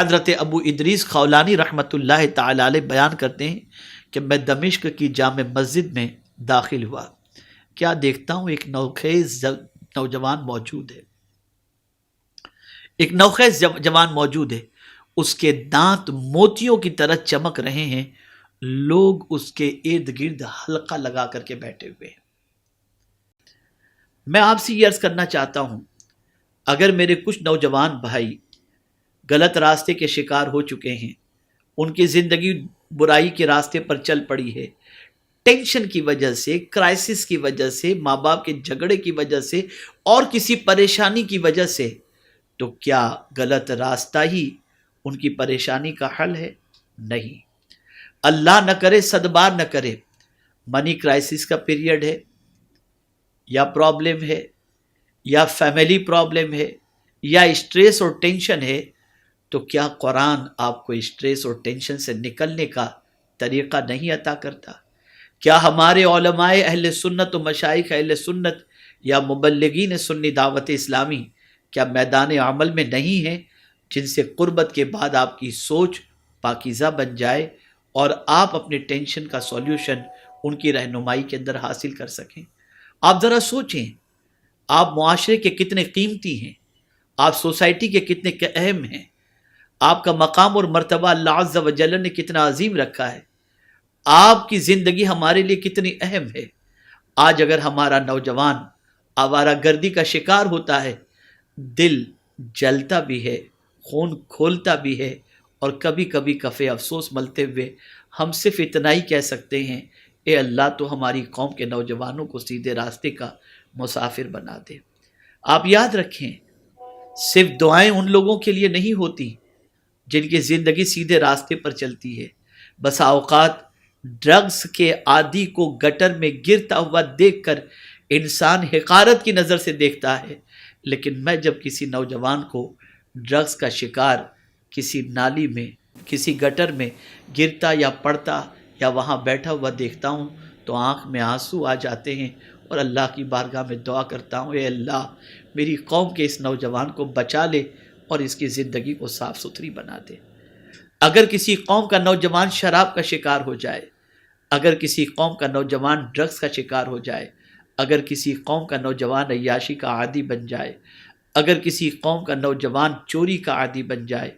حضرت ابو ادریس خولانی رحمۃ اللہ تعالی علیہ بیان کرتے ہیں کہ میں دمشق کی جامع مسجد میں داخل ہوا، کیا دیکھتا ہوں ایک نوخیز نوجوان موجود ہے، ایک نوخیز جوان موجود ہے، اس کے دانت موتیوں کی طرح چمک رہے ہیں، لوگ اس کے ارد گرد حلقہ لگا کر کے بیٹھے ہوئے ہیں۔ میں آپ سے یہ عرض کرنا چاہتا ہوں، اگر میرے کچھ نوجوان بھائی غلط راستے کے شکار ہو چکے ہیں، ان کی زندگی برائی کے راستے پر چل پڑی ہے، ٹینشن کی وجہ سے، کرائسس کی وجہ سے، ماں باپ کے جھگڑے کی وجہ سے اور کسی پریشانی کی وجہ سے، تو کیا غلط راستہ ہی ان کی پریشانی کا حل ہے؟ نہیں، اللہ نہ کرے، صد بار نہ کرے، منی کرائسس کا پیریڈ ہے، یا پرابلم ہے، یا فیملی پرابلم ہے، یا اسٹریس اور ٹینشن ہے، تو کیا قرآن آپ کو اسٹریس اور ٹینشن سے نکلنے کا طریقہ نہیں عطا کرتا؟ کیا ہمارے علماء اہل سنت و مشائخ اہل سنت یا مبلغین سنی دعوت اسلامی کیا میدان عمل میں نہیں ہیں، جن سے قربت کے بعد آپ کی سوچ پاکیزہ بن جائے اور آپ اپنے ٹینشن کا سولیوشن ان کی رہنمائی کے اندر حاصل کر سکیں؟ آپ ذرا سوچیں، آپ معاشرے کے کتنے قیمتی ہیں، آپ سوسائٹی کے کتنے اہم ہیں، آپ کا مقام اور مرتبہ اللہ عز و جل نے کتنا عظیم رکھا ہے، آپ کی زندگی ہمارے لیے کتنی اہم ہے۔ آج اگر ہمارا نوجوان آوارہ گردی کا شکار ہوتا ہے، دل جلتا بھی ہے، خون کھولتا بھی ہے، اور کبھی کبھی کفے افسوس ملتے ہوئے ہم صرف اتنا ہی کہہ سکتے ہیں، اے اللہ تو ہماری قوم کے نوجوانوں کو سیدھے راستے کا مسافر بنا دے۔ آپ یاد رکھیں، صرف دعائیں ان لوگوں کے لیے نہیں ہوتی جن کی زندگی سیدھے راستے پر چلتی ہے۔ بسا اوقات ڈرگز کے عادی کو گٹر میں گرتا ہوا دیکھ کر انسان حقارت کی نظر سے دیکھتا ہے، لیکن میں جب کسی نوجوان کو ڈرگز کا شکار کسی نالی میں، کسی گٹر میں گرتا یا پڑتا یا وہاں بیٹھا ہوا دیکھتا ہوں تو آنکھ میں آنسو آ جاتے ہیں، اور اللہ کی بارگاہ میں دعا کرتا ہوں، اے اللہ میری قوم کے اس نوجوان کو بچا لے اور اس کی زندگی کو صاف ستھری بنا دے۔ اگر کسی قوم کا نوجوان شراب کا شکار ہو جائے، اگر کسی قوم کا نوجوان ڈرگز کا شکار ہو جائے، اگر کسی قوم کا نوجوان عیاشی کا عادی بن جائے، اگر کسی قوم کا نوجوان چوری کا عادی بن جائے،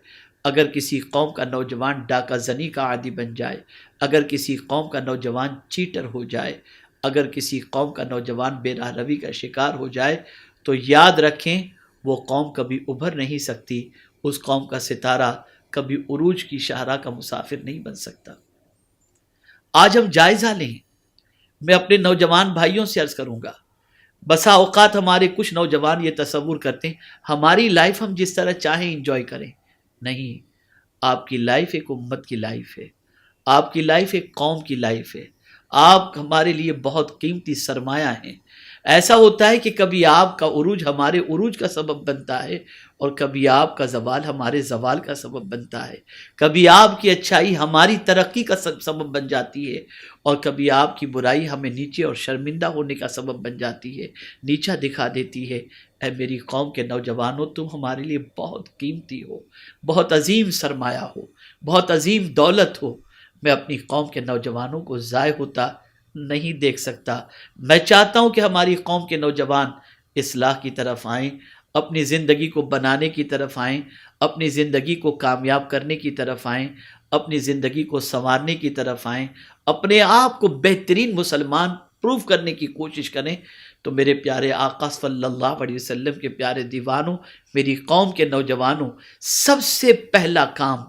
اگر کسی قوم کا نوجوان ڈاکہ زنی کا عادی بن جائے، اگر کسی قوم کا نوجوان چیٹر ہو جائے، اگر کسی قوم کا نوجوان بے راہ روی کا شکار ہو جائے، تو یاد رکھیں وہ قوم کبھی ابھر نہیں سکتی، اس قوم کا ستارہ کبھی عروج کی شاہراہ کا مسافر نہیں بن سکتا۔ آج ہم جائزہ لیں، میں اپنے نوجوان بھائیوں سے عرض کروں گا، بسا اوقات ہمارے کچھ نوجوان یہ تصور کرتے ہیں ہماری لائف ہم جس طرح چاہیں انجوائے کریں۔ نہیں، آپ کی لائف ایک امت کی لائف ہے، آپ کی لائف ایک قوم کی لائف ہے، آپ ہمارے لیے بہت قیمتی سرمایہ ہیں۔ ایسا ہوتا ہے کہ کبھی آپ کا عروج ہمارے عروج کا سبب بنتا ہے، اور کبھی آپ کا زوال ہمارے زوال کا سبب بنتا ہے، کبھی آپ کی اچھائی ہماری ترقی کا سبب بن جاتی ہے، اور کبھی آپ کی برائی ہمیں نیچے اور شرمندہ ہونے کا سبب بن جاتی ہے، نیچا دکھا دیتی ہے۔ اے میری قوم کے نوجوانوں، تم ہمارے لیے بہت قیمتی ہو، بہت عظیم سرمایہ ہو، بہت عظیم دولت ہو۔ میں اپنی قوم کے نوجوانوں کو ضائع ہوتا نہیں دیکھ سکتا۔ میں چاہتا ہوں کہ ہماری قوم کے نوجوان اصلاح کی طرف آئیں، اپنی زندگی کو بنانے کی طرف آئیں، اپنی زندگی کو کامیاب کرنے کی طرف آئیں، اپنی زندگی کو سنوارنے کی طرف آئیں، اپنے آپ کو بہترین مسلمان پروف کرنے کی کوشش کریں۔ تو میرے پیارے آقا صلی اللہ علیہ وسلم کے پیارے دیوانوں، میری قوم کے نوجوانوں، سب سے پہلا کام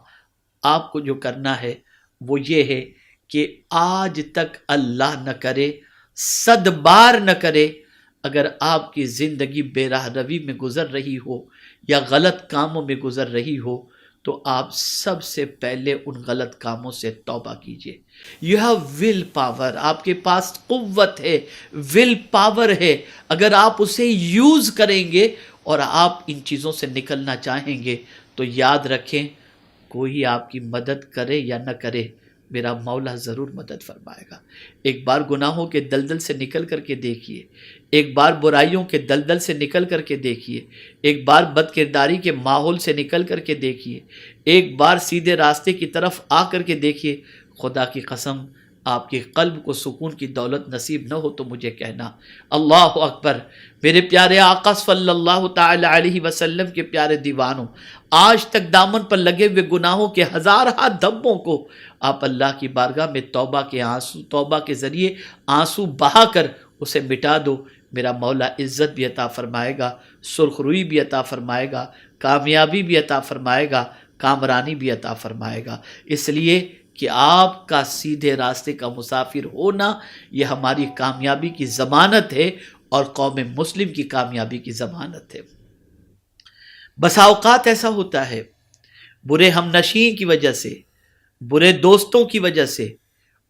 آپ کو جو کرنا ہے وہ یہ ہے کہ آج تک اللہ نہ کرے، صد بار نہ کرے، اگر آپ کی زندگی بے راہ روی میں گزر رہی ہو یا غلط کاموں میں گزر رہی ہو، تو آپ سب سے پہلے ان غلط کاموں سے توبہ کیجئے۔ یو ہیو ول پاور، آپ کے پاس قوت ہے، ول پاور ہے، اگر آپ اسے یوز کریں گے اور آپ ان چیزوں سے نکلنا چاہیں گے، تو یاد رکھیں کوئی آپ کی مدد کرے یا نہ کرے، میرا مولا ضرور مدد فرمائے گا۔ ایک بار گناہوں کے دلدل سے نکل کر کے دیکھیے، ایک بار برائیوں کے دلدل سے نکل کر کے دیکھیے، ایک بار بد کرداری کے ماحول سے نکل کر کے دیکھیے، ایک بار سیدھے راستے کی طرف آ کر کے دیکھیے۔ خدا کی قسم آپ کے قلب کو سکون کی دولت نصیب نہ ہو تو مجھے کہنا۔ اللہ اکبر۔ میرے پیارے آقا صلی اللہ تعالی علیہ وسلم کے پیارے دیوانوں، آج تک دامن پر لگے ہوئے گناہوں کے ہزارہ دھبوں کو آپ اللہ کی بارگاہ میں توبہ کے ذریعے آنسو بہا کر اسے مٹا دو۔ میرا مولا عزت بھی عطا فرمائے گا، سرخ روئی بھی عطا فرمائے گا، کامیابی بھی عطا فرمائے گا، کامرانی بھی عطا فرمائے گا۔ اس لیے کہ آپ کا سیدھے راستے کا مسافر ہونا یہ ہماری کامیابی کی ضمانت ہے اور قوم مسلم کی کامیابی کی ضمانت ہے۔ بسا اوقات ایسا ہوتا ہے برے ہم نشین کی وجہ سے، برے دوستوں کی وجہ سے،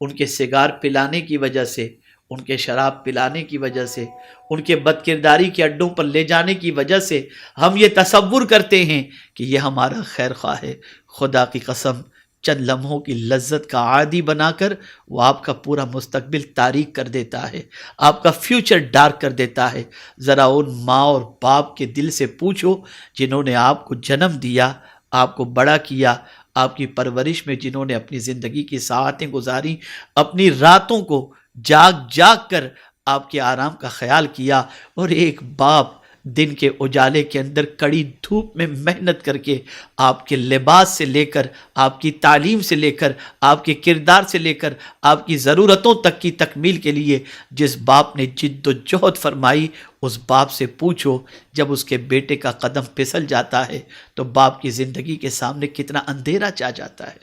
ان کے سگار پلانے کی وجہ سے، ان کے شراب پلانے کی وجہ سے، ان کے بد کرداری کے اڈوں پر لے جانے کی وجہ سے ہم یہ تصور کرتے ہیں کہ یہ ہمارا خیر خواہ ہے۔ خدا کی قسم چند لمحوں کی لذت کا عادی بنا کر وہ آپ کا پورا مستقبل تاریک کر دیتا ہے، آپ کا فیوچر ڈارک کر دیتا ہے۔ ذرا ان ماں اور باپ کے دل سے پوچھو جنہوں نے آپ کو جنم دیا، آپ کو بڑا کیا، آپ کی پرورش میں جنہوں نے اپنی زندگی کی ساعتیں گزاری، اپنی راتوں کو جاگ جاگ کر آپ کے آرام کا خیال کیا، اور ایک باپ دن کے اجالے کے اندر کڑی دھوپ میں محنت کر کے آپ کے لباس سے لے کر، آپ کی تعلیم سے لے کر، آپ کے کردار سے لے کر، آپ کی ضرورتوں تک کی تکمیل کے لیے جس باپ نے جد و جہد فرمائی، اس باپ سے پوچھو جب اس کے بیٹے کا قدم پھسل جاتا ہے تو باپ کی زندگی کے سامنے کتنا اندھیرا چھا جاتا ہے۔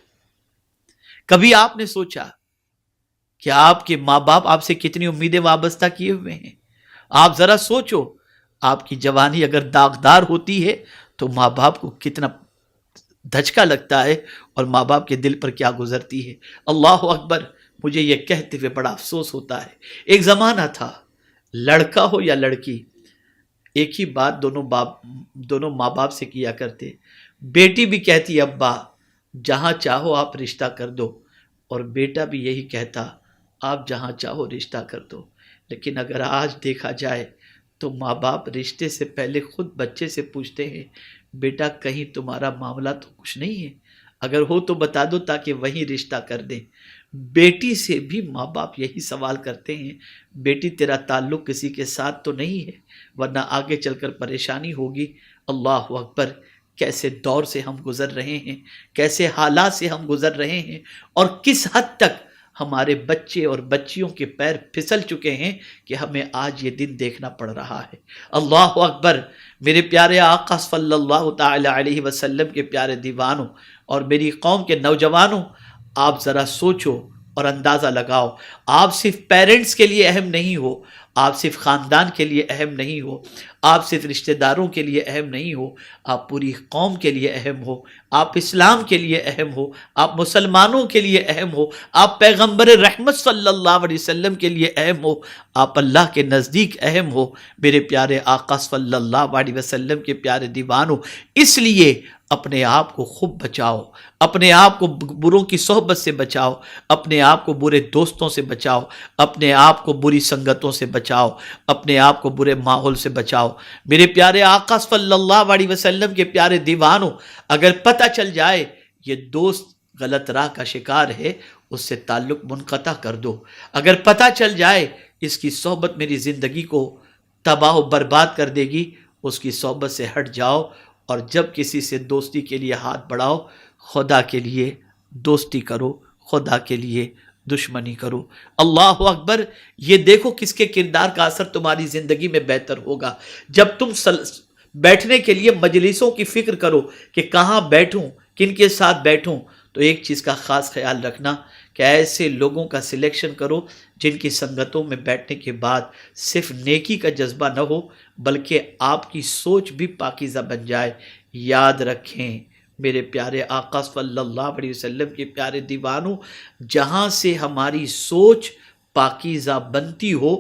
کبھی آپ نے سوچا کہ آپ کے ماں باپ آپ سے کتنی امیدیں وابستہ کیے ہوئے ہیں؟ آپ ذرا سوچو، آپ کی جوانی اگر داغدار ہوتی ہے تو ماں باپ کو کتنا دھچکا لگتا ہے اور ماں باپ کے دل پر کیا گزرتی ہے۔ اللہ اکبر۔ مجھے یہ کہتے ہوئے بڑا افسوس ہوتا ہے، ایک زمانہ تھا لڑکا ہو یا لڑکی ایک ہی بات دونوں ماں باپ سے کیا کرتے۔ بیٹی بھی کہتی ابا جہاں چاہو آپ رشتہ کر دو، اور بیٹا بھی یہی کہتا آپ جہاں چاہو رشتہ کر دو۔ لیکن اگر آج دیکھا جائے تو ماں باپ رشتے سے پہلے خود بچے سے پوچھتے ہیں بیٹا کہیں تمہارا معاملہ تو کچھ نہیں ہے، اگر ہو تو بتا دو تاکہ وہیں رشتہ کر دیں۔ بیٹی سے بھی ماں باپ یہی سوال کرتے ہیں بیٹی تیرا تعلق کسی کے ساتھ تو نہیں ہے ورنہ آگے چل کر پریشانی ہوگی۔ اللہ اکبر۔ کیسے دور سے ہم گزر رہے ہیں، کیسے حالات سے ہم گزر رہے ہیں، اور کس حد تک ہمارے بچے اور بچیوں کے پیر پھسل چکے ہیں کہ ہمیں آج یہ دن دیکھنا پڑ رہا ہے۔ اللہ اکبر۔ میرے پیارے آقا صلی اللہ تعالی علیہ وسلم کے پیارے دیوانوں اور میری قوم کے نوجوانوں، آپ ذرا سوچو اور اندازہ لگاؤ، آپ صرف پیرنٹس کے لیے اہم نہیں ہو، آپ صرف خاندان کے لیے اہم نہیں ہو، آپ صرف رشتہ داروں کے لیے اہم نہیں ہو، آپ پوری قوم کے لیے اہم ہو، آپ اسلام کے لیے اہم ہو، آپ مسلمانوں کے لیے اہم ہو، آپ پیغمبر رحمت صلی اللہ علیہ وسلم کے لیے اہم ہو، آپ اللہ کے نزدیک اہم ہو۔ میرے پیارے آقا صلی اللہ علیہ وسلم کے پیارے دیوانوں، اس لیے اپنے آپ کو خوب بچاؤ، اپنے آپ کو بروں کی صحبت سے بچاؤ، اپنے آپ کو برے دوستوں سے بچاؤ، اپنے آپ کو بری سنگتوں سے بچاؤ، اپنے آپ کو برے ماحول سے بچاؤ۔ میرے پیارے آقا صلی اللہ علیہ وسلم کے پیارے دیوانوں، اگر پتہ چل جائے یہ دوست غلط راہ کا شکار ہے اس سے تعلق منقطع کر دو۔ اگر پتہ چل جائے اس کی صحبت میری زندگی کو تباہ و برباد کر دے گی، اس کی صحبت سے ہٹ جاؤ، اور جب کسی سے دوستی کے لیے ہاتھ بڑھاؤ خدا کے لیے دوستی کرو، خدا کے لیے دشمنی کرو۔ اللہ اکبر۔ یہ دیکھو کس کے کردار کا اثر تمہاری زندگی میں بہتر ہوگا۔ جب تم بیٹھنے کے لیے مجلسوں کی فکر کرو کہ کہاں بیٹھوں، کن کے ساتھ بیٹھوں، تو ایک چیز کا خاص خیال رکھنا کہ ایسے لوگوں کا سلیکشن کرو جن کی سنگتوں میں بیٹھنے کے بعد صرف نیکی کا جذبہ نہ ہو بلکہ آپ کی سوچ بھی پاکیزہ بن جائے۔ یاد رکھیں میرے پیارے آقا صلی اللہ علیہ وسلم کے پیارے دیوانوں، جہاں سے ہماری سوچ پاکیزہ بنتی ہو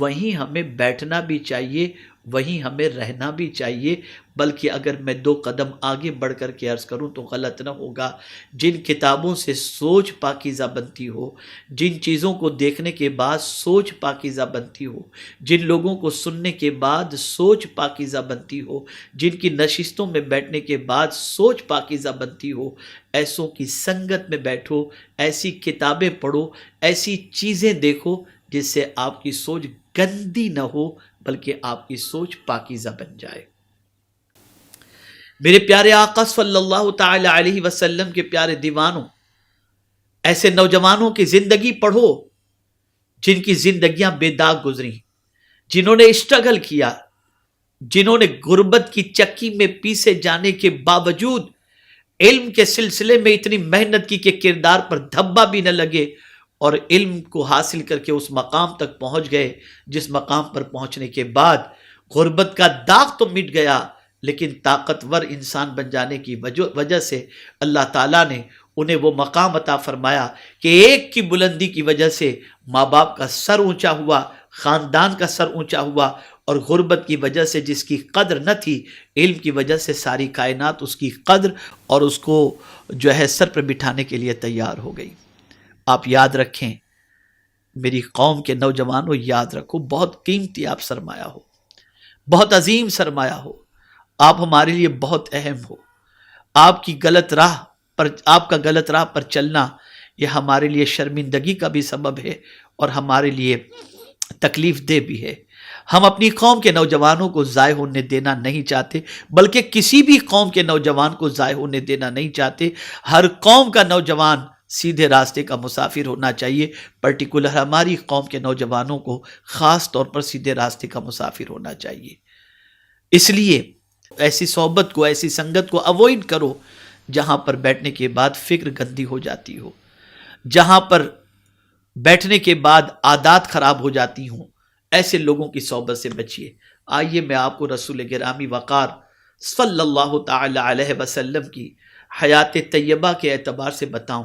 وہیں ہمیں بیٹھنا بھی چاہیے وہیں ہمیں رہنا بھی چاہیے، بلکہ اگر میں 2 قدم آگے بڑھ کر کے عرض کروں تو غلط نہ ہوگا۔ جن کتابوں سے سوچ پاکیزہ بنتی ہو، جن چیزوں کو دیکھنے کے بعد سوچ پاکیزہ بنتی ہو، جن لوگوں کو سننے کے بعد سوچ پاکیزہ بنتی ہو، جن کی نشستوں میں بیٹھنے کے بعد سوچ پاکیزہ بنتی ہو، ایسوں کی سنگت میں بیٹھو، ایسی کتابیں پڑھو، ایسی چیزیں دیکھو جس سے آپ کی سوچ گندی نہ ہو بلکہ آپ کی سوچ پاکیزہ بن جائے۔ میرے پیارے آقا صلی اللہ تعالی علیہ وسلم کے پیارے دیوانوں، ایسے نوجوانوں کی زندگی پڑھو جن کی زندگیاں بے داغ گزری، جنہوں نے اسٹرگل کیا، جنہوں نے غربت کی چکی میں پیسے جانے کے باوجود علم کے سلسلے میں اتنی محنت کی کہ کردار پر دھبا بھی نہ لگے، اور علم کو حاصل کر کے اس مقام تک پہنچ گئے جس مقام پر پہنچنے کے بعد غربت کا داغ تو مٹ گیا، لیکن طاقتور انسان بن جانے کی وجہ سے اللہ تعالیٰ نے انہیں وہ مقام عطا فرمایا کہ ایک کی بلندی کی وجہ سے ماں باپ کا سر اونچا ہوا، خاندان کا سر اونچا ہوا، اور غربت کی وجہ سے جس کی قدر نہ تھی، علم کی وجہ سے ساری کائنات اس کی قدر اور اس کو جو ہے سر پر بٹھانے کے لیے تیار ہو گئی۔ آپ یاد رکھیں، میری قوم کے نوجوانوں، یاد رکھو، بہت قیمتی آپ سرمایہ ہو، بہت عظیم سرمایہ ہو، آپ ہمارے لیے بہت اہم ہو۔ آپ کا غلط راہ پر چلنا یہ ہمارے لیے شرمندگی کا بھی سبب ہے اور ہمارے لیے تکلیف دہ بھی ہے۔ ہم اپنی قوم کے نوجوانوں کو ضائع ہونے دینا نہیں چاہتے، بلکہ کسی بھی قوم کے نوجوان کو ضائع ہونے دینا نہیں چاہتے۔ ہر قوم کا نوجوان سیدھے راستے کا مسافر ہونا چاہیے، پرٹیکولر ہماری قوم کے نوجوانوں کو خاص طور پر سیدھے راستے کا مسافر ہونا چاہیے۔ اس لیے ایسی صحبت کو، ایسی سنگت کو اوائڈ کرو جہاں پر بیٹھنے کے بعد فکر گندی ہو جاتی ہو، جہاں پر بیٹھنے کے بعد عادات خراب ہو جاتی ہوں، ایسے لوگوں کی صحبت سے بچیے۔ آئیے میں آپ کو رسول گرامی وقار صلی اللہ تعالی علیہ وسلم کی حیات طیبہ کے اعتبار سے بتاؤں۔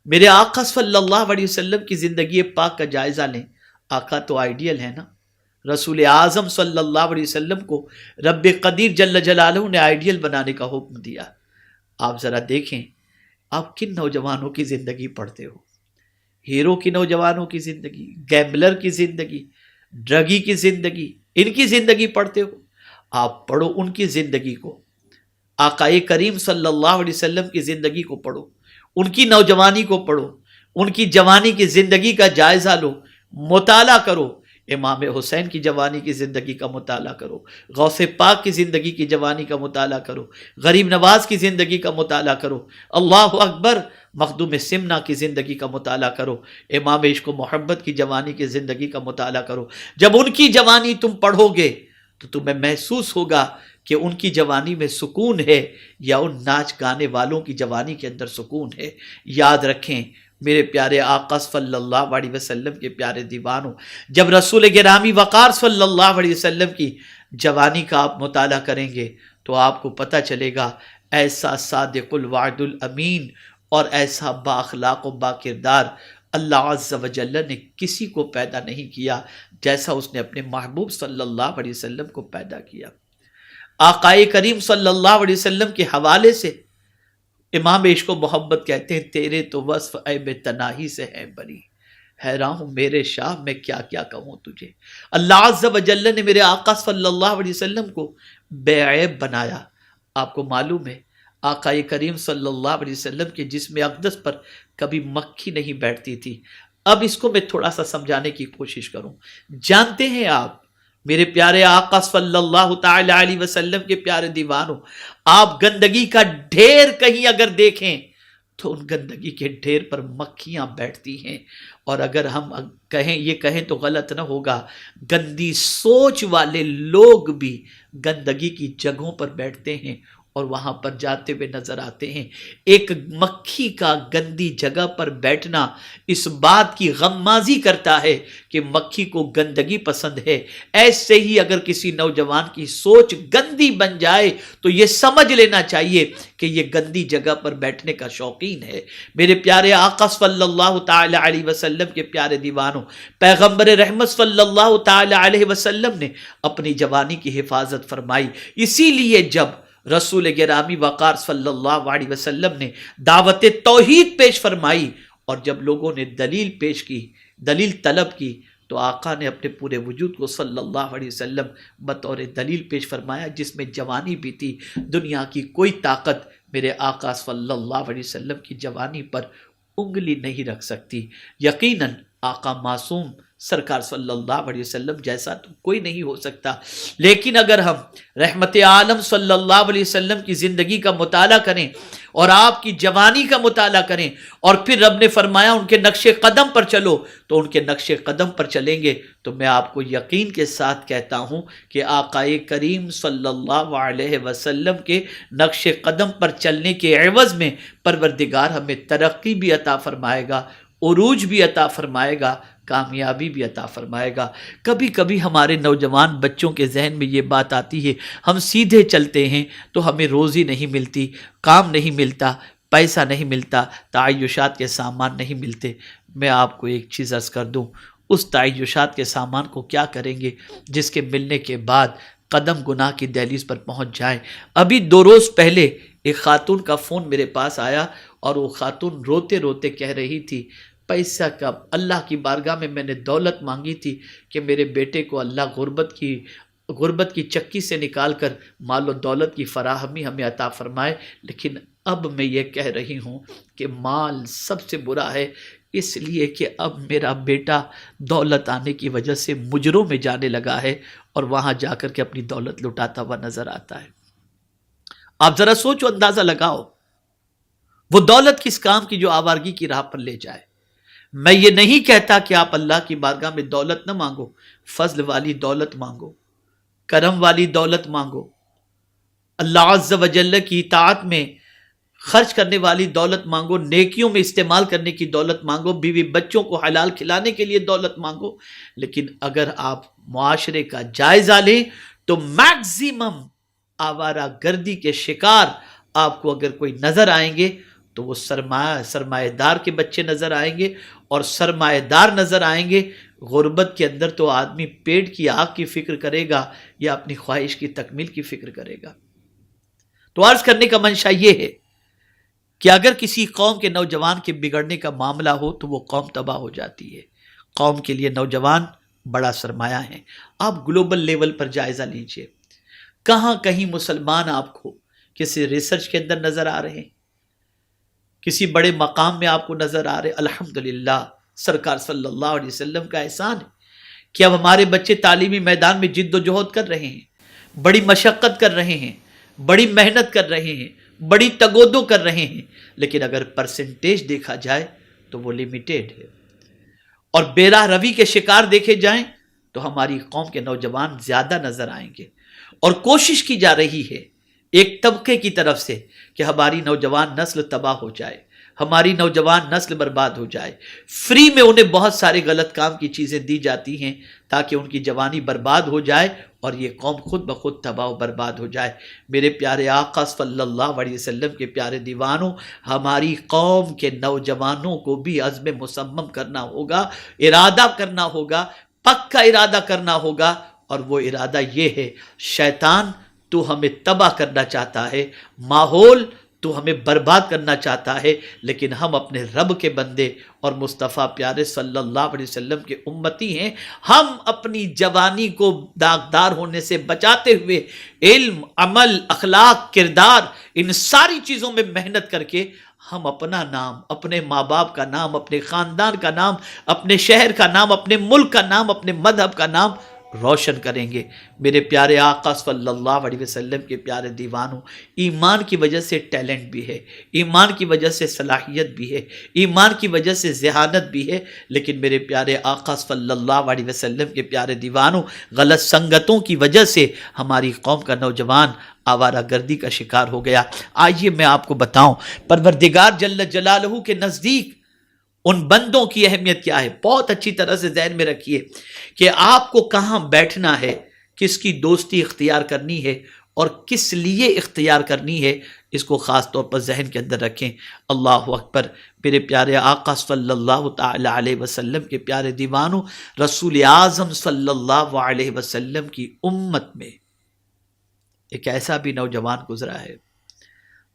میرے آقا صلی اللہ علیہ وسلم کی زندگی پاک کا جائزہ لیں۔ آقا تو آئیڈیل ہے نا، رسول اعظم صلی اللہ علیہ وسلم کو رب قدیر جل جلالہ نے آئیڈیل بنانے کا حکم دیا۔ آپ ذرا دیکھیں آپ کن نوجوانوں کی زندگی پڑھتے ہو، ہیرو کی نوجوانوں کی زندگی، گیمبلر کی زندگی، ڈرگی کی زندگی، ان کی زندگی پڑھتے ہو؟ آپ پڑھو ان کی زندگی کو، آقا کریم صلی اللہ علیہ وسلم کی زندگی کو پڑھو، ان کی نوجوانی کو پڑھو، ان کی جوانی کی زندگی کا جائزہ لو، مطالعہ کرو۔ امام حسین کی جوانی کی زندگی کا مطالعہ کرو، غوث پاک کی زندگی کی جوانی کا مطالعہ کرو، غریب نواز کی زندگی کا مطالعہ کرو، اللہ اکبر، مخدوم سمنا کی زندگی کا مطالعہ کرو، امام عشق و محبت کی جوانی کی زندگی کا مطالعہ کرو۔ جب ان کی جوانی تم پڑھو گے تو تمہیں محسوس ہوگا کہ ان کی جوانی میں سکون ہے یا ان ناچ گانے والوں کی جوانی کے اندر سکون ہے۔ یاد رکھیں میرے پیارے آقا صلی اللہ علیہ وسلم کے پیارے دیوانوں، جب رسول گرامی وقار صلی اللہ علیہ وسلم کی جوانی کا آپ مطالعہ کریں گے تو آپ کو پتہ چلے گا ایسا صادق الوعد الامین اور ایسا با اخلاق و با کردار اللہ عز و جل نے کسی کو پیدا نہیں کیا جیسا اس نے اپنے محبوب صلی اللہ علیہ وسلم کو پیدا کیا۔ آقا کریم صلی اللہ علیہ وسلم کے حوالے سے امام عشق و محبت کہتے ہیں، تیرے تو وصف عیب تناہی سے ہے بری، حیران ہوں میرے شاہ میں کیا کیا کہوں تجھے۔ اللہ عز و جل نے میرے آقا صلی اللہ علیہ وسلم کو بے عیب بنایا۔ آپ کو معلوم ہے آقا کریم صلی اللہ علیہ وسلم کے جسم اقدس پر کبھی مکھی نہیں بیٹھتی تھی۔ اب اس کو میں تھوڑا سا سمجھانے کی کوشش کروں۔ جانتے ہیں آپ میرے پیارے آقا صلی اللہ تعالی علیہ وسلم کے پیارے دیوانوں، آپ گندگی کا ڈھیر کہیں اگر دیکھیں تو ان گندگی کے ڈھیر پر مکھیاں بیٹھتی ہیں، اور اگر ہم یہ کہیں تو غلط نہ ہوگا، گندی سوچ والے لوگ بھی گندگی کی جگہوں پر بیٹھتے ہیں، اور وہاں پر جاتے ہوئے نظر آتے ہیں۔ ایک مکھی کا گندی جگہ پر بیٹھنا اس بات کی غمازی کرتا ہے کہ مکھی کو گندگی پسند ہے۔ ایسے ہی اگر کسی نوجوان کی سوچ گندی بن جائے تو یہ سمجھ لینا چاہیے کہ یہ گندی جگہ پر بیٹھنے کا شوقین ہے۔ میرے پیارے آقا صلی اللہ تعالی علیہ وسلم کے پیارے دیوانوں، پیغمبر رحمت صلی اللہ تعالی علیہ وسلم نے اپنی جوانی کی حفاظت فرمائی۔ اسی لیے جب رسول گرامی وقار صلی اللہ علیہ وسلم نے دعوت توحید پیش فرمائی اور جب لوگوں نے دلیل پیش کی، دلیل طلب کی، تو آقا نے اپنے پورے وجود کو صلی اللہ علیہ وسلم بطور دلیل پیش فرمایا، جس میں جوانی بھی تھی۔ دنیا کی کوئی طاقت میرے آقا صلی اللہ علیہ وسلم کی جوانی پر انگلی نہیں رکھ سکتی۔ یقیناً آقا معصوم سرکار صلی اللہ علیہ وسلم جیسا تو کوئی نہیں ہو سکتا، لیکن اگر ہم رحمت عالم صلی اللہ علیہ وسلم کی زندگی کا مطالعہ کریں اور آپ کی جوانی کا مطالعہ کریں اور پھر رب نے فرمایا ان کے نقش قدم پر چلو، تو ان کے نقش قدم پر چلیں گے تو میں آپ کو یقین کے ساتھ کہتا ہوں کہ آقا کریم صلی اللہ علیہ وسلم کے نقش قدم پر چلنے کے عوض میں پروردگار ہمیں ترقی بھی عطا فرمائے گا، عروج بھی عطا فرمائے گا، کامیابی بھی عطا فرمائے گا۔ کبھی کبھی ہمارے نوجوان بچوں کے ذہن میں یہ بات آتی ہے، ہم سیدھے چلتے ہیں تو ہمیں روزی نہیں ملتی، کام نہیں ملتا، پیسہ نہیں ملتا، تعیشات کے سامان نہیں ملتے۔ میں آپ کو ایک چیز عرض کر دوں، اس تعیشات کے سامان کو کیا کریں گے جس کے ملنے کے بعد قدم گناہ کی دہلیز پر پہنچ جائیں۔ ابھی 2 روز پہلے ایک خاتون کا فون میرے پاس آیا اور وہ خاتون روتے روتے کہہ رہی تھی، پیسہ کا اللہ کی بارگاہ میں نے دولت مانگی تھی کہ میرے بیٹے کو اللہ غربت کی چکی سے نکال کر مال و دولت کی فراہمی ہمیں عطا فرمائے، لیکن اب میں یہ کہہ رہی ہوں کہ مال سب سے برا ہے، اس لیے کہ اب میرا بیٹا دولت آنے کی وجہ سے مجروں میں جانے لگا ہے اور وہاں جا کر کے اپنی دولت لٹاتا ہوا نظر آتا ہے۔ آپ ذرا سوچو، اندازہ لگاؤ، وہ دولت کس کام کی جو آوارگی کی راہ پر لے جائے۔ میں یہ نہیں کہتا کہ آپ اللہ کی بارگاہ میں دولت نہ مانگو، فضل والی دولت مانگو، کرم والی دولت مانگو، اللہ عز و جل کی اطاعت میں خرچ کرنے والی دولت مانگو، نیکیوں میں استعمال کرنے کی دولت مانگو، بیوی بچوں کو حلال کھلانے کے لیے دولت مانگو، لیکن اگر آپ معاشرے کا جائزہ لیں تو میکزیمم آوارہ گردی کے شکار آپ کو اگر کوئی نظر آئیں گے تو وہ سرمایہ دار کے بچے نظر آئیں گے، اور سرمایہ دار نظر آئیں گے۔ غربت کے اندر تو آدمی پیٹ کی آگ کی فکر کرے گا یا اپنی خواہش کی تکمیل کی فکر کرے گا۔ تو عرض کرنے کا منشا یہ ہے کہ اگر کسی قوم کے نوجوان کے بگڑنے کا معاملہ ہو تو وہ قوم تباہ ہو جاتی ہے۔ قوم کے لیے نوجوان بڑا سرمایہ ہے۔ آپ گلوبل لیول پر جائزہ لیجئے، کہاں کہیں مسلمان آپ کو کسی ریسرچ کے اندر نظر آ رہے ہیں، کسی بڑے مقام میں آپ کو نظر آ رہے۔ الحمدللہ سرکار صلی اللہ علیہ وسلم کا احسان ہے کہ اب ہمارے بچے تعلیمی میدان میں جد و جہد کر رہے ہیں، بڑی مشقت کر رہے ہیں، بڑی محنت کر رہے ہیں، بڑی تگودو کر رہے ہیں، لیکن اگر پرسنٹیج دیکھا جائے تو وہ لیمیٹیڈ ہے، اور بے راہ روی کے شکار دیکھے جائیں تو ہماری قوم کے نوجوان زیادہ نظر آئیں گے۔ اور کوشش کی جا رہی ہے ایک طبقے کی طرف سے کہ ہماری نوجوان نسل تباہ ہو جائے، ہماری نوجوان نسل برباد ہو جائے۔ فری میں انہیں بہت سارے غلط کام کی چیزیں دی جاتی ہیں تاکہ ان کی جوانی برباد ہو جائے اور یہ قوم خود بخود تباہ و برباد ہو جائے۔ میرے پیارے آقا صلی اللہ علیہ وسلم کے پیارے دیوانوں، ہماری قوم کے نوجوانوں کو بھی عزم مصمم کرنا ہوگا، ارادہ کرنا ہوگا، پکا ارادہ کرنا ہوگا، اور وہ ارادہ یہ ہے، شیطان تو ہمیں تباہ کرنا چاہتا ہے، ماحول تو ہمیں برباد کرنا چاہتا ہے، لیکن ہم اپنے رب کے بندے اور مصطفیٰ پیارے صلی اللہ علیہ وسلم کے امتی ہیں۔ ہم اپنی جوانی کو داغدار ہونے سے بچاتے ہوئے علم، عمل، اخلاق، کردار، ان ساری چیزوں میں محنت کر کے ہم اپنا نام، اپنے ماں باپ کا نام، اپنے خاندان کا نام، اپنے شہر کا نام، اپنے ملک کا نام، اپنے مذہب کا نام روشن کریں گے۔ میرے پیارے آقا صلی اللہ علیہ وسلم کے پیارے دیوانوں، ایمان کی وجہ سے ٹیلنٹ بھی ہے، ایمان کی وجہ سے صلاحیت بھی ہے، ایمان کی وجہ سے ذہانت بھی ہے، لیکن میرے پیارے آقا صلی اللہ علیہ وسلم کے پیارے دیوانوں، غلط سنگتوں کی وجہ سے ہماری قوم کا نوجوان آوارہ گردی کا شکار ہو گیا۔ آئیے میں آپ کو بتاؤں پروردگار جل جلالہ کے نزدیک ان بندوں کی اہمیت کیا ہے۔ بہت اچھی طرح سے ذہن میں رکھیے کہ آپ کو کہاں بیٹھنا ہے، کس کی دوستی اختیار کرنی ہے اور کس لیے اختیار کرنی ہے، اس کو خاص طور پر ذہن کے اندر رکھیں۔ اللہ اکبر۔ میرے پیارے آقا صلی اللہ تعالی علیہ وسلم کے پیارے دیوانوں، رسول اعظم صلی اللہ علیہ وسلم کی امت میں ایک ایسا بھی نوجوان گزرا ہے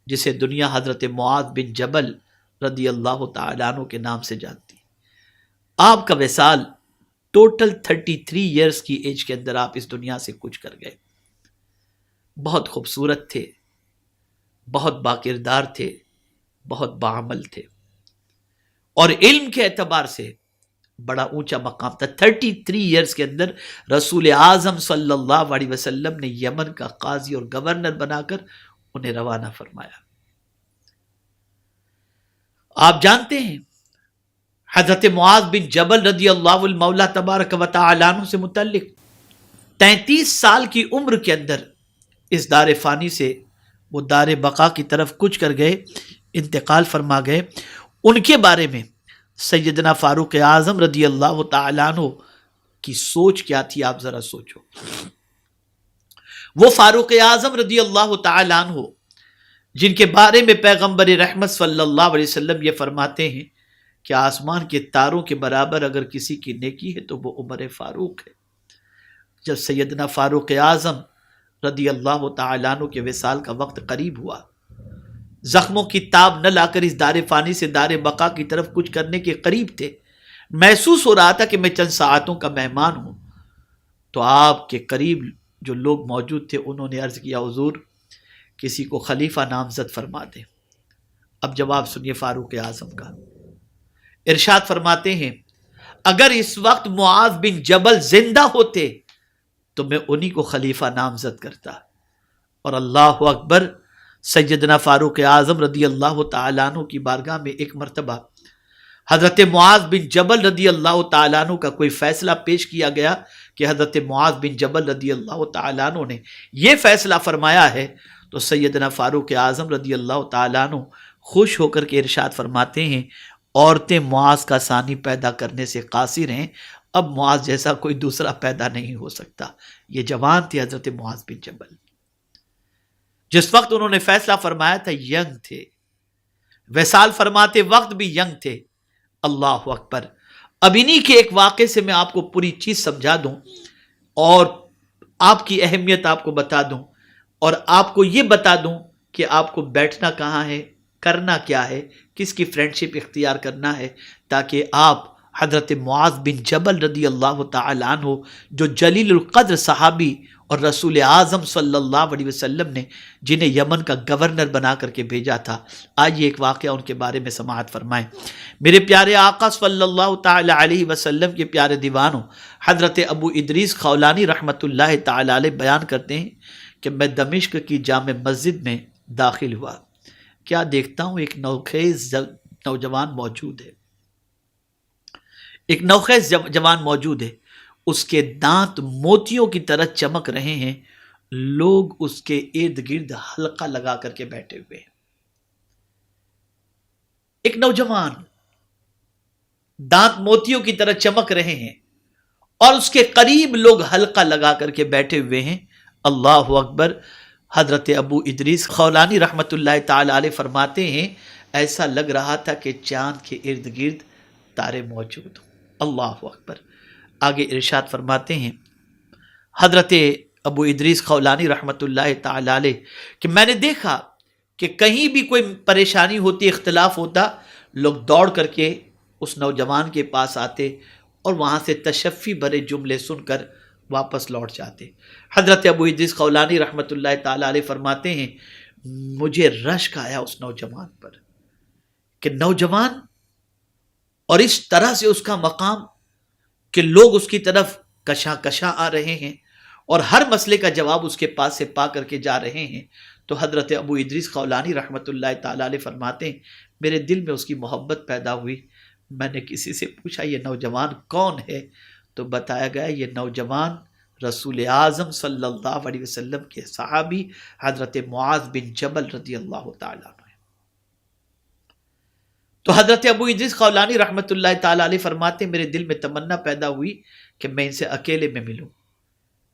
جسے دنیا حضرت معاذ بن جبل رضی اللہ تعالیٰ عنہ کے نام سے جانتی۔ آپ کا وصال ٹوٹل 33 ایئرز کی ایج کے اندر آپ اس دنیا سے کچھ کر گئے۔ بہت خوبصورت تھے، بہت باکردار تھے، بہت باعمل تھے، اور علم کے اعتبار سے بڑا اونچا مقام تھا۔ 33 ایئرز کے اندر رسول اعظم صلی اللہ علیہ وسلم نے یمن کا قاضی اور گورنر بنا کر انہیں روانہ فرمایا۔ آپ جانتے ہیں حضرت معاذ بن جبل رضی اللہ المولا تبارک و تعالی عنہ سے متعلق 33 سال کی عمر کے اندر اس دار فانی سے وہ دار بقا کی طرف کچھ کر گئے، انتقال فرما گئے۔ ان کے بارے میں سیدنا فاروق اعظم رضی اللہ تعالی عنہ کی سوچ کیا تھی، آپ ذرا سوچو۔ وہ فاروق اعظم رضی اللہ تعالی عنہ جن کے بارے میں پیغمبر رحمت صلی اللہ علیہ وسلم یہ فرماتے ہیں کہ آسمان کے تاروں کے برابر اگر کسی کی نیکی ہے تو وہ عمر فاروق ہے۔ جب سیدنا فاروق اعظم رضی اللہ تعالیٰ عنہ کے وصال کا وقت قریب ہوا، زخموں کی تاب نہ لا کر اس دار فانی سے دار بقا کی طرف کچھ کرنے کے قریب تھے، محسوس ہو رہا تھا کہ میں چند ساعتوں کا مہمان ہوں، تو آپ کے قریب جو لوگ موجود تھے انہوں نے عرض کیا، حضور کسی کو خلیفہ نامزد فرما دیں۔ اب جواب سنیے فاروق اعظم کا، ارشاد فرماتے ہیں اگر اس وقت معاذ بن جبل زندہ ہوتے تو میں انہی کو خلیفہ نامزد کرتا۔ اور اللہ اکبر، سیدنا فاروق اعظم رضی اللہ تعالیٰ عنہ کی بارگاہ میں ایک مرتبہ حضرت معاذ بن جبل رضی اللہ تعالیٰ عنہ کا کوئی فیصلہ پیش کیا گیا کہ حضرت معاذ بن جبل رضی اللہ تعالیٰ عنہ نے یہ فیصلہ فرمایا ہے، تو سیدنا فاروق اعظم رضی اللہ تعالیٰ عنہ خوش ہو کر کے ارشاد فرماتے ہیں عورتیں معاذ کا ثانی پیدا کرنے سے قاصر ہیں، اب معاذ جیسا کوئی دوسرا پیدا نہیں ہو سکتا۔ یہ جوان تھے حضرت معاذ بن جبل، جس وقت انہوں نے فیصلہ فرمایا تھا ینگ تھے، وصال فرماتے وقت بھی ینگ تھے۔ اللہ اکبر۔ اب انہی کے ایک واقعے سے میں آپ کو پوری چیز سمجھا دوں اور آپ کی اہمیت آپ کو بتا دوں، اور آپ کو یہ بتا دوں کہ آپ کو بیٹھنا کہاں ہے، کرنا کیا ہے، کس کی فرینڈشپ اختیار کرنا ہے، تاکہ آپ حضرت معاذ بن جبل رضی اللہ تعالی عنہ جو جلیل القدر صحابی اور رسول اعظم صلی اللہ علیہ وسلم نے جنہیں یمن کا گورنر بنا کر کے بھیجا تھا، آج یہ ایک واقعہ ان کے بارے میں سماعت فرمائیں۔ میرے پیارے آقا صلی اللہ تعالی علیہ وسلم کے پیارے دیوانوں، حضرت ابو ادریس خولانی رحمۃ اللہ تعالی علیہ بیان کرتے ہیں کہ میں دمشق کی جامع مسجد میں داخل ہوا، کیا دیکھتا ہوں ایک نوخیز نوجوان موجود ہے، ایک نوخیز جوان موجود ہے، اس کے دانت موتیوں کی طرح چمک رہے ہیں، لوگ اس کے ارد گرد حلقہ لگا کر کے بیٹھے ہوئے ہیں۔ ایک نوجوان دانت موتیوں کی طرح چمک رہے ہیں اور اس کے قریب لوگ حلقہ لگا کر کے بیٹھے ہوئے ہیں۔ اللہ اکبر۔ حضرت ابو ادریس خولانی رحمت اللہ تعالی علیہ فرماتے ہیں ایسا لگ رہا تھا کہ چاند کے ارد گرد تارے موجود ہوں۔ اللہ اکبر۔ آگے ارشاد فرماتے ہیں حضرت ابو ادریس خولانی رحمت اللہ تعالی علیہ کہ میں نے دیکھا کہ کہیں بھی کوئی پریشانی ہوتی، اختلاف ہوتا، لوگ دوڑ کر کے اس نوجوان کے پاس آتے اور وہاں سے تشفی بھرے جملے سن کر واپس لوٹ جاتے۔ حضرت ابو ادریس خولانی رحمت اللہ تعالی علیہ فرماتے ہیں مجھے رشک آیا اس نوجوان پر کہ نوجوان اور اس طرح سے اس کا مقام کہ لوگ اس کی طرف کشاں کشاں آ رہے ہیں اور ہر مسئلے کا جواب اس کے پاس سے پا کر کے جا رہے ہیں، تو حضرت ابو ادریس خولانی رحمۃ اللہ تعالی علیہ فرماتے ہیں میرے دل میں اس کی محبت پیدا ہوئی۔ میں نے کسی سے پوچھا یہ نوجوان کون ہے؟ تو بتایا گیا یہ نوجوان رسول اعظم صلی اللہ علیہ وسلم کے صحابی حضرت معاذ بن جبل رضی اللہ تعالیٰ عنہ۔ تو حضرت ابو ادریس خولانی رحمۃ اللہ تعالیٰ علیہ فرماتے میرے دل میں تمنا پیدا ہوئی کہ میں ان سے اکیلے میں ملوں،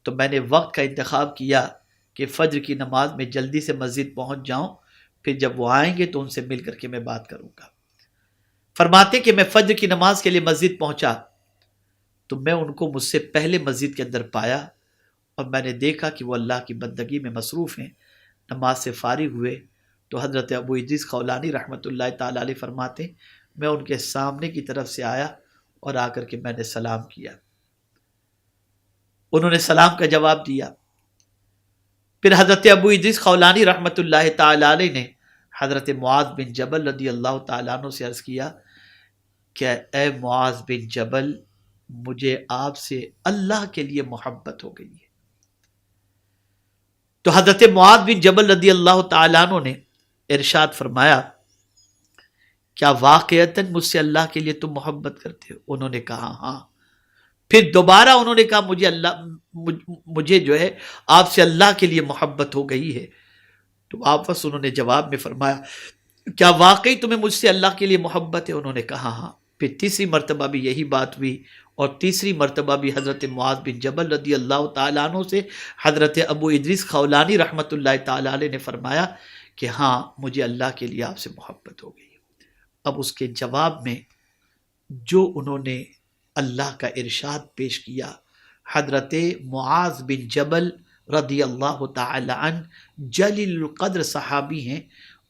تو میں نے وقت کا انتخاب کیا کہ فجر کی نماز میں جلدی سے مسجد پہنچ جاؤں، پھر جب وہ آئیں گے تو ان سے مل کر کے میں بات کروں گا۔ فرماتے کہ میں فجر کی نماز کے لیے مسجد پہنچا تو میں ان کو مجھ سے پہلے مسجد کے اندر پایا، اور میں نے دیکھا کہ وہ اللہ کی بندگی میں مصروف ہیں۔ نماز سے فارغ ہوئے تو حضرت ابو ادریس خولانی رحمۃ اللہ تعالیٰ علیہ فرماتے میں ان کے سامنے کی طرف سے آیا اور آ کر کے میں نے سلام کیا، انہوں نے سلام کا جواب دیا۔ پھر حضرت ابو ادریس خولانی رحمۃ اللہ تعالیٰ علیہ نے حضرت معاذ بن جبل رضی اللہ تعالیٰ عنہ سے عرض کیا کہ اے معاذ بن جبل، مجھے آپ سے اللہ کے لیے محبت ہو گئی ہے۔ تو حضرت معاذ بن جبل رضی اللہ تعالیٰ عنہ نے ارشاد فرمایا کیا واقعتاً مجھ سے اللہ کے لیے تم محبت کرتے ہو؟ انہوں نے کہا ہاں۔ پھر دوبارہ انہوں نے کہا مجھے جو ہے آپ سے اللہ کے لیے محبت ہو گئی ہے۔ تو واپس انہوں نے جواب میں فرمایا کیا واقعی تمہیں مجھ سے اللہ کے لیے محبت ہے؟ انہوں نے کہا ہاں۔ پھر تیسری مرتبہ بھی یہی بات ہوئی، اور تیسری مرتبہ بھی حضرت معاذ بن جبل رضی اللہ تعالیٰ عنہ سے حضرت ابو ادریس خولانی رحمۃ اللہ تعالیٰ علیہ نے فرمایا کہ ہاں مجھے اللہ کے لیے آپ سے محبت ہو گئی۔ اب اس کے جواب میں جو انہوں نے اللہ کا ارشاد پیش کیا، حضرت معاذ بن جبل رضی اللہ تعالی عنہ جلیل القدر صحابی ہیں،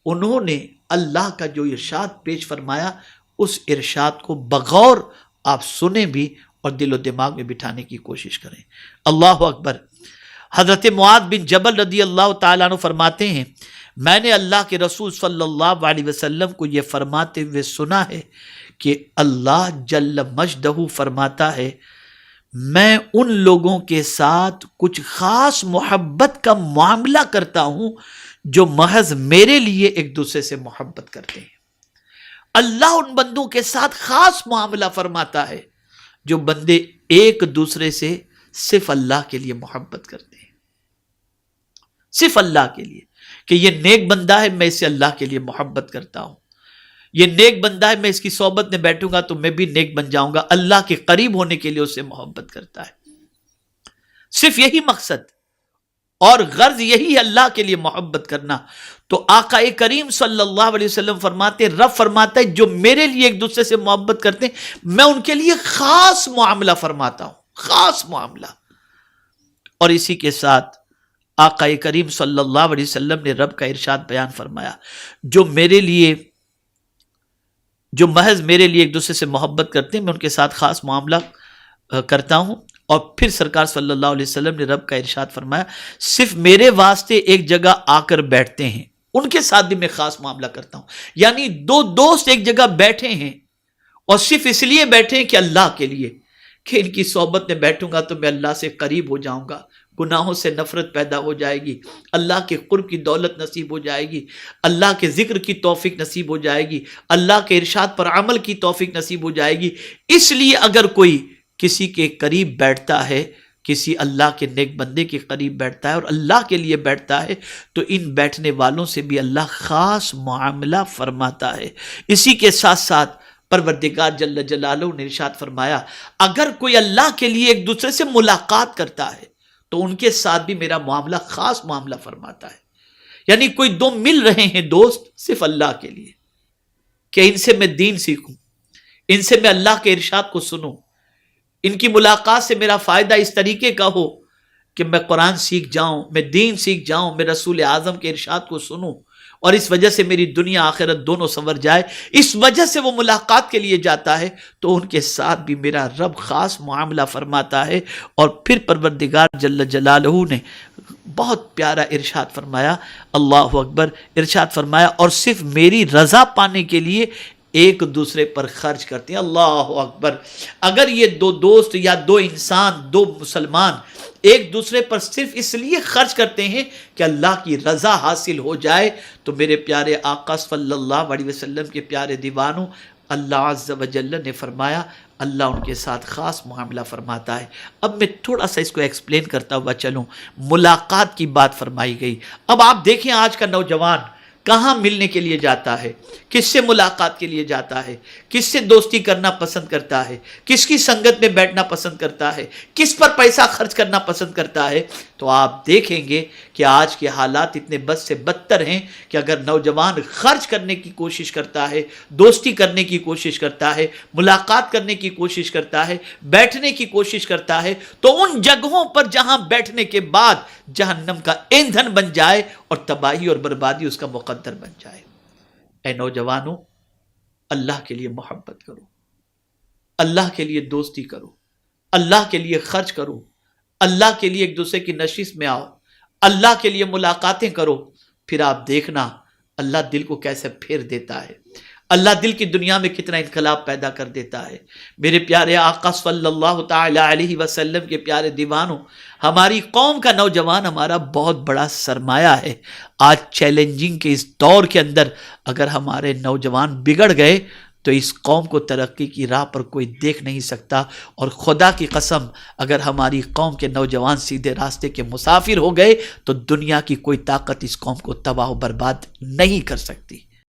انہوں نے اللہ کا جو ارشاد پیش فرمایا اس ارشاد کو بغور آپ سنیں بھی اور دل و دماغ میں بٹھانے کی کوشش کریں۔ اللہ اکبر۔ حضرت معاذ بن جبل رضی اللہ تعالیٰ عنہ فرماتے ہیں میں نے اللہ کے رسول صلی اللہ علیہ وسلم کو یہ فرماتے ہوئے سنا ہے کہ اللہ جل مجدہ فرماتا ہے میں ان لوگوں کے ساتھ کچھ خاص محبت کا معاملہ کرتا ہوں جو محض میرے لیے ایک دوسرے سے محبت کرتے ہیں۔ اللہ ان بندوں کے ساتھ خاص معاملہ فرماتا ہے جو بندے ایک دوسرے سے صرف اللہ کے لیے محبت کرتے ہیں، صرف اللہ کے لیے، کہ یہ نیک بندہ ہے میں اس سے اللہ کے لیے محبت کرتا ہوں، یہ نیک بندہ ہے میں اس کی صحبت میں بیٹھوں گا تو میں بھی نیک بن جاؤں گا، اللہ کے قریب ہونے کے لیے اس سے محبت کرتا ہے۔ صرف یہی مقصد اور غرض یہی ہے اللہ کے لیے محبت کرنا۔ تو آقا کریم صلی اللہ علیہ وسلم فرماتے رب فرماتا ہے جو میرے لیے ایک دوسرے سے محبت کرتے ہیں میں ان کے لیے خاص معاملہ فرماتا ہوں، خاص معاملہ۔ اور اسی کے ساتھ آقا کریم صلی اللہ علیہ وسلم نے رب کا ارشاد بیان فرمایا جو محض میرے لیے ایک دوسرے سے محبت کرتے ہیں میں ان کے ساتھ خاص معاملہ کرتا ہوں۔ اور پھر سرکار صلی اللہ علیہ وسلم نے رب کا ارشاد فرمایا صرف میرے واسطے ایک جگہ آ کر بیٹھتے ہیں ان کے ساتھ بھی میں خاص معاملہ کرتا ہوں۔ یعنی دو دوست ایک جگہ بیٹھے ہیں اور صرف اس لیے بیٹھے ہیں کہ اللہ کے لیے، کہ ان کی صحبت میں بیٹھوں گا تو میں اللہ سے قریب ہو جاؤں گا، گناہوں سے نفرت پیدا ہو جائے گی، اللہ کے قرب کی دولت نصیب ہو جائے گی، اللہ کے ذکر کی توفیق نصیب ہو جائے گی، اللہ کے ارشاد پر عمل کی توفیق نصیب ہو جائے گی۔ اس لیے اگر کوئی کسی کے قریب بیٹھتا ہے، کسی اللہ کے نیک بندے کے قریب بیٹھتا ہے اور اللہ کے لیے بیٹھتا ہے تو ان بیٹھنے والوں سے بھی اللہ خاص معاملہ فرماتا ہے۔ اسی کے ساتھ ساتھ پروردگار جل جلالہ نے ارشاد فرمایا اگر کوئی اللہ کے لیے ایک دوسرے سے ملاقات کرتا ہے تو ان کے ساتھ بھی میرا معاملہ خاص معاملہ فرماتا ہے۔ یعنی کوئی دو مل رہے ہیں دوست صرف اللہ کے لیے کہ ان سے میں دین سیکھوں، ان سے میں اللہ کے ارشاد کو سنوں، ان کی ملاقات سے میرا فائدہ اس طریقے کا ہو کہ میں قرآن سیکھ جاؤں، میں دین سیکھ جاؤں، میں رسول اعظم کے ارشاد کو سنوں اور اس وجہ سے میری دنیا آخرت دونوں سنور جائے، اس وجہ سے وہ ملاقات کے لیے جاتا ہے تو ان کے ساتھ بھی میرا رب خاص معاملہ فرماتا ہے۔ اور پھر پروردگار جل جلالہ نے بہت پیارا ارشاد فرمایا، اللہ اکبر، ارشاد فرمایا اور صرف میری رضا پانے کے لیے ایک دوسرے پر خرچ کرتے ہیں. اللہ اکبر. اگر یہ دو دوست یا دو انسان، دو مسلمان ایک دوسرے پر صرف اس لیے خرچ کرتے ہیں کہ اللہ کی رضا حاصل ہو جائے، تو میرے پیارے آقا صلی اللہ علیہ وسلم کے پیارے دیوانوں، اللہ عز و جل نے فرمایا اللہ ان کے ساتھ خاص معاملہ فرماتا ہے. اب میں تھوڑا سا اس کو ایکسپلین کرتا ہوا چلوں. ملاقات کی بات فرمائی گئی. اب آپ دیکھیں آج کا نوجوان کہاں ملنے کے لیے جاتا ہے، کس سے ملاقات کے لیے جاتا ہے، کس سے دوستی کرنا پسند کرتا ہے، کس کی سنگت میں بیٹھنا پسند کرتا ہے، کس پر پیسہ خرچ کرنا پسند کرتا ہے. تو آپ دیکھیں گے کہ آج کے حالات اتنے بد سے بدتر ہیں کہ اگر نوجوان خرچ کرنے کی کوشش کرتا ہے، دوستی کرنے کی کوشش کرتا ہے، ملاقات کرنے کی کوشش کرتا ہے، بیٹھنے کی کوشش کرتا ہے، تو ان جگہوں پر جہاں بیٹھنے کے بعد جہنم کا ایندھن بن جائے اور تباہی اور بربادی اس کا مقدر بن جائے. اے نوجوانوں، اللہ کے لیے محبت کرو، اللہ کے لیے دوستی کرو، اللہ کے لیے خرچ کرو، اللہ کے لیے ایک دوسرے کی نشست میں آؤ، اللہ کے لیے ملاقاتیں کرو. پھر آپ دیکھنا اللہ دل کو کیسے پھیر دیتا ہے، اللہ دل کی دنیا میں کتنا انقلاب پیدا کر دیتا ہے. میرے پیارے آقا صلی اللہ تعالی علیہ وسلم کے پیارے دیوانوں، ہماری قوم کا نوجوان ہمارا بہت بڑا سرمایہ ہے. آج چیلنجنگ کے اس دور کے اندر اگر ہمارے نوجوان بگڑ گئے تو اس قوم کو ترقی کی راہ پر کوئی دیکھ نہیں سکتا. اور خدا کی قسم اگر ہماری قوم کے نوجوان سیدھے راستے کے مسافر ہو گئے تو دنیا کی کوئی طاقت اس قوم کو تباہ و برباد نہیں کر سکتی.